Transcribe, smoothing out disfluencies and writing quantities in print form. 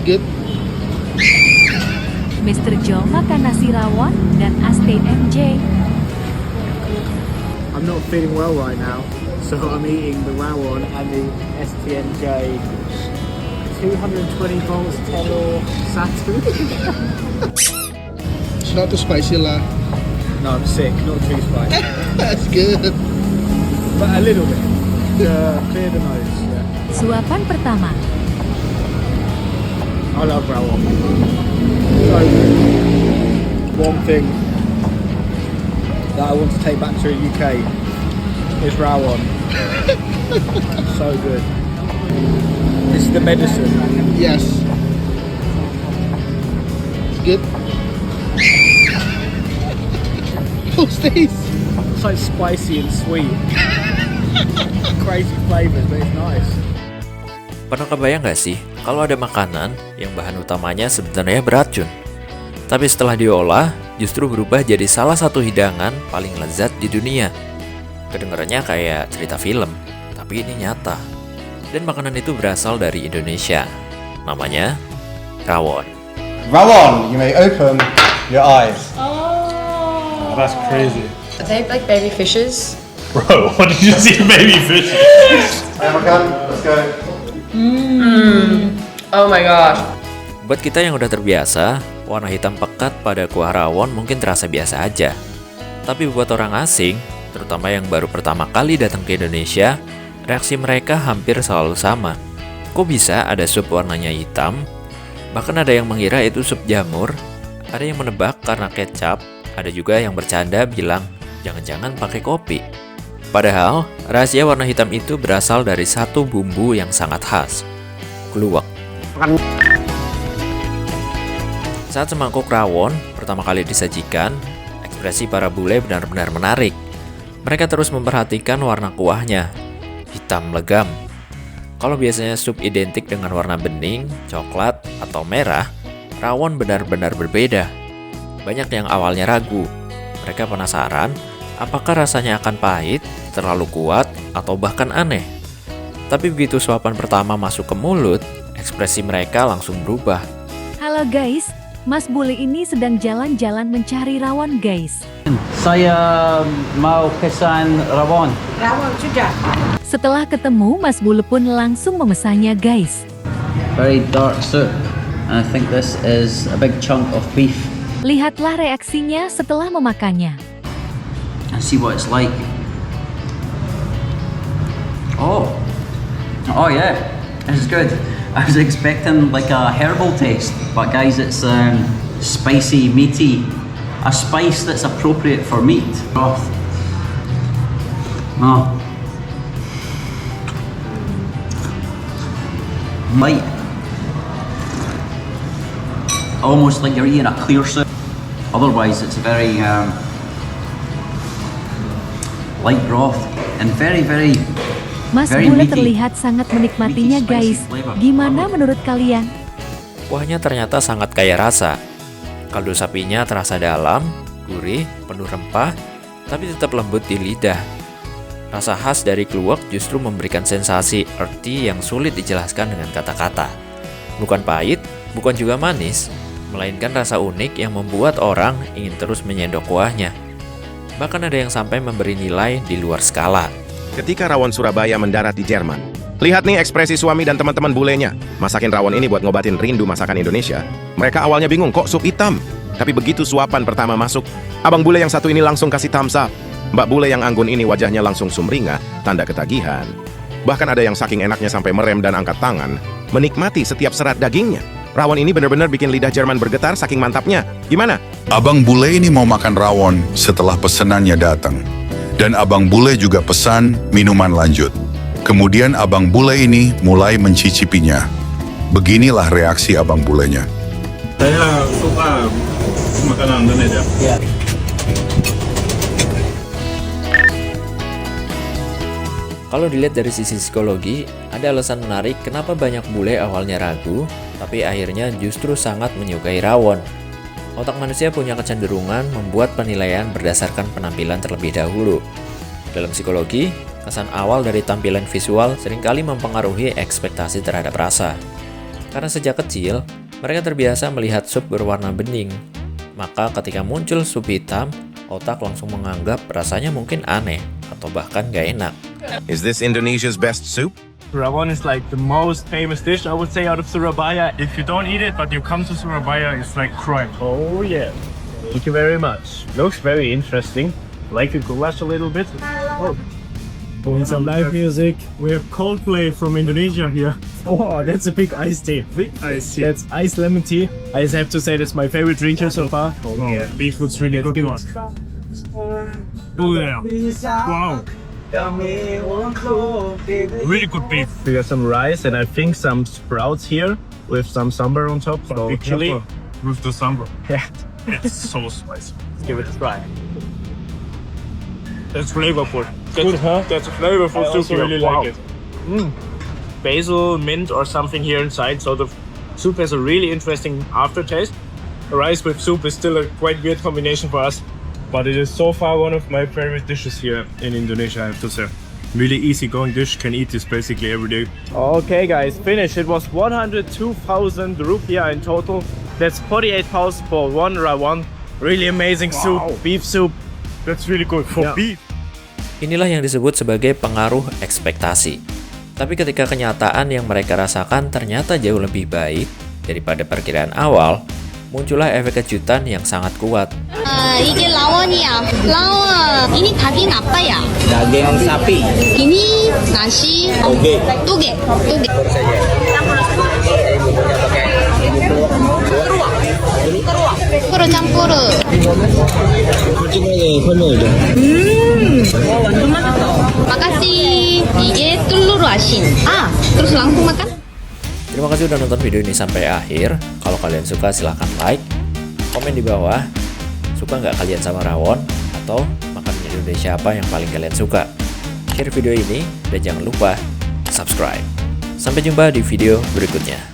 good. Mr. Joe makan nasi rawon dan Asti MJ. I'm not feeling well right now, so I'm eating the rawon and the STNJ 220 volts Telor Saturn. It's not too spicy lah. No, I'm sick, not too spicy, That's good. but a little bit to clear the nose. Yeah. Suapan pertama. I love rawon. So good. One thing that I want to take back to the UK is rawon. So good. This is the medicine. Yes. It's good. Oh, Stace. It's like spicy and sweet. Crazy flavors, but it's nice. Pernah kebayang nggak sih kalau ada makanan yang bahan utamanya sebenarnya beracun, tapi setelah diolah justru berubah jadi salah satu hidangan paling lezat di dunia? Kedengarannya kayak cerita film, tapi ini nyata. Dan makanan itu berasal dari Indonesia. Namanya rawon. Rawon, you may open your eyes. Oh, that's crazy. Are they like baby fishes? Bro, what did you see baby fish? Have a gun, let's go. Oh my gosh. Buat kita yang udah terbiasa, warna hitam pekat pada kuah rawon mungkin terasa biasa aja. Tapi buat orang asing, terutama yang baru pertama kali datang ke Indonesia, reaksi mereka hampir selalu sama. Kok bisa ada sup warnanya hitam? Bahkan ada yang mengira itu sup jamur, ada yang menebak karena kecap, ada juga yang bercanda bilang, jangan-jangan pakai kopi. Padahal, rahasia warna hitam itu berasal dari satu bumbu yang sangat khas, kluwek. Saat semangkuk rawon pertama kali disajikan, ekspresi para bule benar-benar menarik. Mereka terus memperhatikan warna kuahnya, hitam legam. Kalau biasanya sup identik dengan warna bening, coklat, atau merah, rawon benar-benar berbeda. Banyak yang awalnya ragu. Mereka penasaran, apakah rasanya akan pahit, terlalu kuat, atau bahkan aneh. Tapi begitu suapan pertama masuk ke mulut, ekspresi mereka langsung berubah. Halo guys, Mas Bule ini sedang jalan-jalan mencari rawon guys. Saya mau pesan rawon. Rawon sudah. Setelah ketemu, Mas Bule pun langsung memesannya guys. Very dark soup. And I think this is a big chunk of beef. Lihatlah reaksinya setelah memakannya. And see what it's like. Oh yeah, this is good. I was expecting like a herbal taste, but guys, it's spicy, meaty, a spice that's appropriate for meat. Broth. Oh. Light. Almost like you're eating a clear soup. Otherwise, it's a very light broth and very Mas Bule terlihat sangat menikmatinya guys. Gimana menurut kalian? Kuahnya ternyata sangat kaya rasa. Kaldu sapinya terasa dalam, gurih, penuh rempah, tapi tetap lembut di lidah. Rasa khas dari kluwek justru memberikan sensasi earthy yang sulit dijelaskan dengan kata-kata. Bukan pahit, bukan juga manis, melainkan rasa unik yang membuat orang ingin terus menyendok kuahnya. Bahkan ada yang sampai memberi nilai di luar skala. Ketika rawon Surabaya mendarat di Jerman, lihat nih ekspresi suami dan teman-teman bulenya. Masakin rawon ini buat ngobatin rindu masakan Indonesia. Mereka awalnya bingung kok sup hitam. Tapi begitu suapan pertama masuk, abang bule yang satu ini langsung kasih thumbs up. Mbak bule yang anggun ini wajahnya langsung sumringah, tanda ketagihan. Bahkan ada yang saking enaknya sampai merem dan angkat tangan, menikmati setiap serat dagingnya. Rawon ini benar-benar bikin lidah Jerman bergetar saking mantapnya. Gimana? Abang bule ini mau makan rawon setelah pesenannya datang. Dan abang bule juga pesan minuman lanjut. Kemudian abang bule ini mulai mencicipinya. Beginilah reaksi abang bulenya. Saya suka makanan Indonesia. Kalau dilihat dari sisi psikologi, ada alasan menarik kenapa banyak bule awalnya ragu, tapi akhirnya justru sangat menyukai rawon. Otak manusia punya kecenderungan membuat penilaian berdasarkan penampilan terlebih dahulu. Dalam psikologi, kesan awal dari tampilan visual seringkali mempengaruhi ekspektasi terhadap rasa. Karena sejak kecil, mereka terbiasa melihat sup berwarna bening. Maka ketika muncul sup hitam, otak langsung menganggap rasanya mungkin aneh atau bahkan gak enak. Is this Indonesia's best soup? Rawon is like the most famous dish, I would say, out of Surabaya. If you don't eat it, but you come to Surabaya, it's like crime. Oh yeah. Thank you very much. Looks very interesting. Like a goulash a little bit. Oh. Doing some live music. We have Coldplay from Indonesia here. Oh, that's a big iced tea. Big iced tea. That's iced lemon tea. I just have to say that's my favorite drink here so far. Oh yeah. Beef looks really good. Oh yeah. Wow. Really good beef. We got some rice and I think some sprouts here with some sambar on top. So chili with the sambar. Yeah, it's so spicy. Let's give it a try. That's flavorful. Good, huh? That's a flavorful soup. I also really like it. Basil, mint, or something here inside. So the soup has a really interesting aftertaste. Rice with soup is still a quite weird combination for us. But it is so far one of my favorite dishes here in Indonesia, I have to say. Really easy going dish, can eat this basically every day. Okay guys, finished. It was 102,000 rupiah in total. That's 48,000 for one rawon. Really amazing soup, beef soup. That's really good for beef. Inilah yang disebut sebagai pengaruh ekspektasi. Tapi ketika kenyataan yang mereka rasakan ternyata jauh lebih baik daripada perkiraan awal, muncullah efek kejutan yang sangat kuat. 이게 라원이야. 라원. ini daging apa ya? Daging sapi. Ini nasi. Toge. campur. 완전 맛있다. makasih. 이게 telur asin. terus langsung makan. Terima kasih udah nonton video ini sampai akhir. Kalau kalian suka silahkan like, komen di bawah. Suka nggak kalian sama rawon? Atau makanan Indonesia apa yang paling kalian suka? Share video ini dan jangan lupa subscribe. Sampai jumpa di video berikutnya.